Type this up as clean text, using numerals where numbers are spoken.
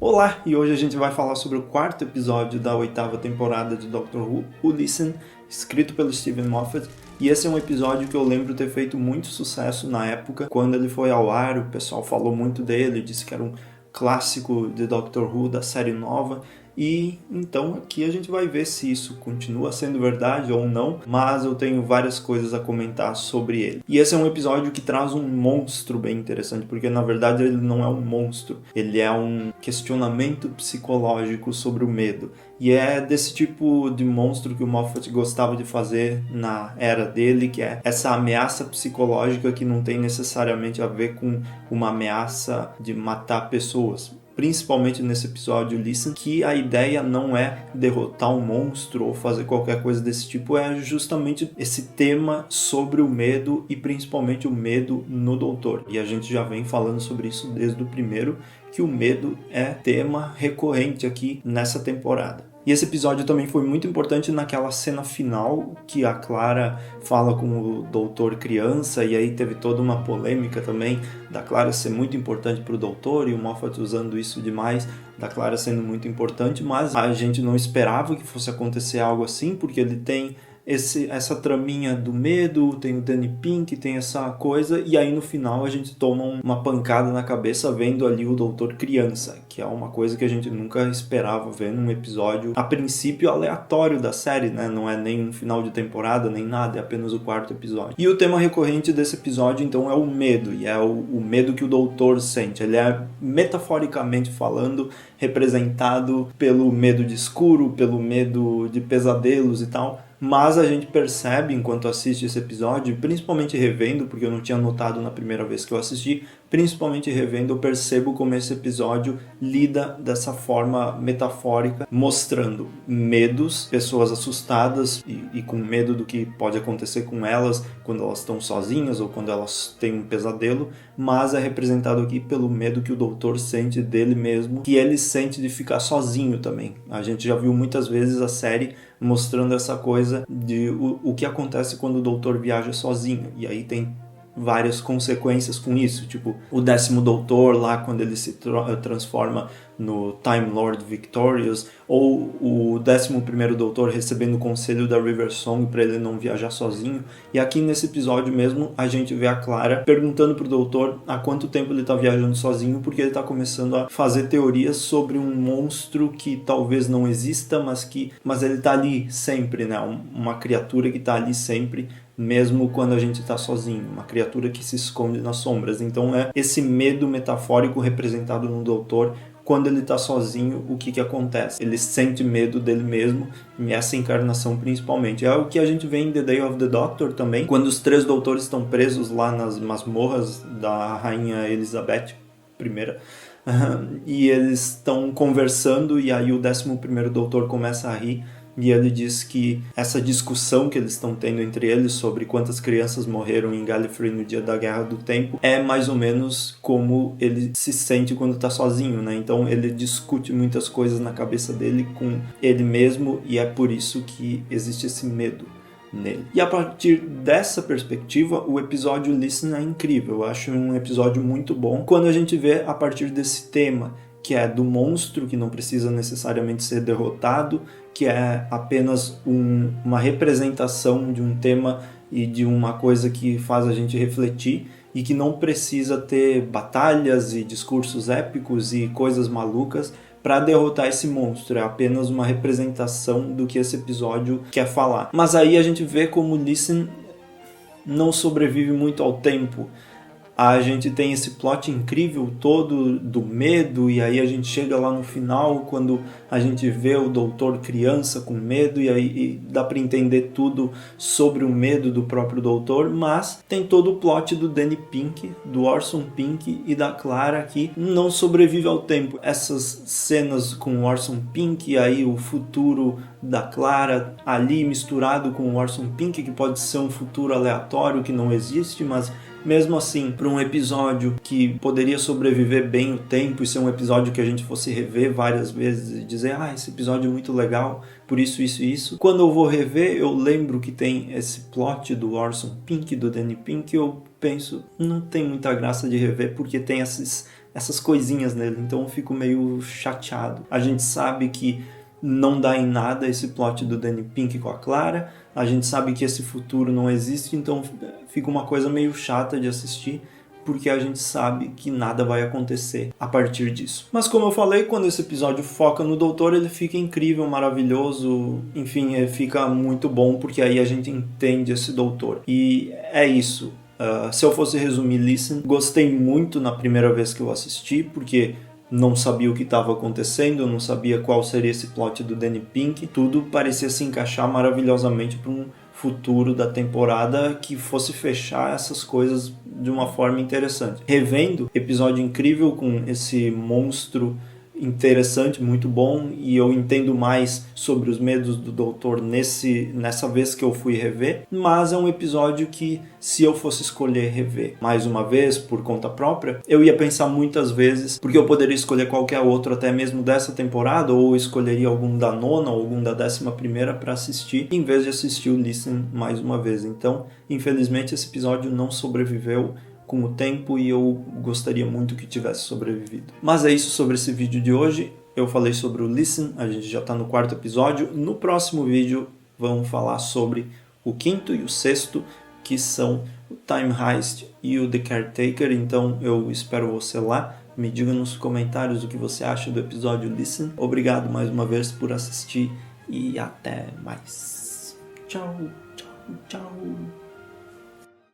Olá, e hoje a gente vai falar sobre o quarto episódio da oitava temporada de Doctor Who, o Listen, escrito pelo Steven Moffat, e esse é um episódio que eu lembro ter feito muito sucesso na época, quando ele foi ao ar, o pessoal falou muito dele, disse que era um clássico de Doctor Who da série nova, e então aqui a gente vai ver se isso continua sendo verdade ou não, mas eu tenho várias coisas a comentar sobre ele. E esse é um episódio que traz um monstro bem interessante, porque na verdade ele não é um monstro, ele é um questionamento psicológico sobre o medo. E é desse tipo de monstro que o Moffat gostava de fazer na era dele, que é essa ameaça psicológica que não tem necessariamente a ver com uma ameaça de matar pessoas. Principalmente nesse episódio Listen, que a ideia não é derrotar um monstro ou fazer qualquer coisa desse tipo, é justamente esse tema sobre o medo e principalmente o medo no Doutor. E a gente já vem falando sobre isso desde o primeiro, que o medo é tema recorrente aqui nessa temporada. E esse episódio também foi muito importante naquela cena final que a Clara fala com o doutor criança, e aí teve toda uma polêmica também da Clara ser muito importante para o doutor e o Moffat usando isso demais, da Clara sendo muito importante, mas a gente não esperava que fosse acontecer algo assim, porque ele tem essa traminha do medo, tem o Danny Pink, tem essa coisa, e aí no final a gente toma uma pancada na cabeça vendo ali o doutor criança, que é uma coisa que a gente nunca esperava ver num episódio, a princípio aleatório da série, né? Não é nem um final de temporada, nem nada, é apenas o quarto episódio. E o tema recorrente desse episódio, então, é o medo, e é o medo que o doutor sente. Ele é, metaforicamente falando, representado pelo medo de escuro, pelo medo de pesadelos e tal, mas a gente percebe enquanto assiste esse episódio, principalmente revendo, porque eu não tinha notado na primeira vez que eu assisti, principalmente revendo eu percebo como esse episódio lida dessa forma metafórica, mostrando medos, pessoas assustadas e com medo do que pode acontecer com elas quando elas estão sozinhas ou quando elas têm um pesadelo, mas é representado aqui pelo medo que o doutor sente dele mesmo, que ele sente de ficar sozinho também. A gente já viu muitas vezes a série mostrando essa coisa de o que acontece quando o doutor viaja sozinho, e aí tem várias consequências com isso, tipo o 10º Doutor lá quando ele se transforma no Time Lord Victorious, ou o 11º Doutor recebendo o conselho da River Song para ele não viajar sozinho. E aqui nesse episódio mesmo a gente vê a Clara perguntando pro doutor há quanto tempo ele tá viajando sozinho, porque ele tá começando a fazer teorias sobre um monstro que talvez não exista, mas ele tá ali sempre, né? Uma criatura que tá ali sempre, mesmo quando a gente está sozinho, uma criatura que se esconde nas sombras. Então é esse medo metafórico representado no doutor. Quando ele está sozinho, o que acontece? Ele sente medo dele mesmo, e essa encarnação principalmente. É o que a gente vê em The Day of the Doctor também, quando os 3 doutores estão presos lá nas masmorras da rainha Elizabeth I, e eles estão conversando, e aí o 11º doutor começa a rir, e ele diz que essa discussão que eles estão tendo entre eles sobre quantas crianças morreram em Gallifrey no dia da Guerra do Tempo é mais ou menos como ele se sente quando está sozinho, né? Então ele discute muitas coisas na cabeça dele com ele mesmo, e é por isso que existe esse medo nele. E a partir dessa perspectiva, o episódio Listen é incrível. Eu acho um episódio muito bom quando a gente vê a partir desse tema, que é do monstro que não precisa necessariamente ser derrotado, que é apenas uma representação de um tema e de uma coisa que faz a gente refletir, e que não precisa ter batalhas e discursos épicos e coisas malucas para derrotar esse monstro. É apenas uma representação do que esse episódio quer falar. Mas aí a gente vê como Listen não sobrevive muito ao tempo. A gente tem esse plot incrível todo do medo, e aí a gente chega lá no final quando a gente vê o doutor criança com medo, e aí dá para entender tudo sobre o medo do próprio doutor, mas tem todo o plot do Danny Pink, do Orson Pink e da Clara que não sobrevive ao tempo. Essas cenas com o Orson Pink, e aí o futuro da Clara ali misturado com o Orson Pink, que pode ser um futuro aleatório que não existe, mas mesmo assim, para um episódio que poderia sobreviver bem o tempo e ser um episódio que a gente fosse rever várias vezes e dizer, esse episódio é muito legal, por isso, isso e isso. Quando eu vou rever, eu lembro que tem esse plot do Orson Pink, do Danny Pink, eu penso, não tem muita graça de rever, porque tem esses essas coisinhas nele, então eu fico meio chateado. A gente sabe que não dá em nada esse plot do Danny Pink com a Clara, a gente sabe que esse futuro não existe, então fica uma coisa meio chata de assistir, porque a gente sabe que nada vai acontecer a partir disso. Mas como eu falei, quando esse episódio foca no doutor, ele fica incrível, maravilhoso, enfim, ele fica muito bom, porque aí a gente entende esse doutor. E é isso. Se eu fosse resumir Listen, gostei muito na primeira vez que eu assisti, porque não sabia o que estava acontecendo, eu não sabia qual seria esse plot do Danny Pink, tudo parecia se encaixar maravilhosamente para um futuro da temporada que fosse fechar essas coisas de uma forma interessante. Revendo, episódio incrível com esse monstro interessante, muito bom, e eu entendo mais sobre os medos do doutor nessa vez que eu fui rever, mas é um episódio que, se eu fosse escolher rever mais uma vez por conta própria, eu ia pensar muitas vezes, porque eu poderia escolher qualquer outro até mesmo dessa temporada, ou escolheria algum da nona ou algum da 11ª para assistir, em vez de assistir o Listen mais uma vez. Então, infelizmente, esse episódio não sobreviveu com o tempo e eu gostaria muito que tivesse sobrevivido. Mas é isso sobre esse vídeo de hoje. Eu falei sobre o Listen, a gente já está no 4º episódio. No próximo vídeo vamos falar sobre o 5º e o 6º, que são o Time Heist e o The Caretaker. Então eu espero você lá. Me diga nos comentários o que você acha do episódio Listen. Obrigado mais uma vez por assistir e até mais. Tchau, tchau, tchau.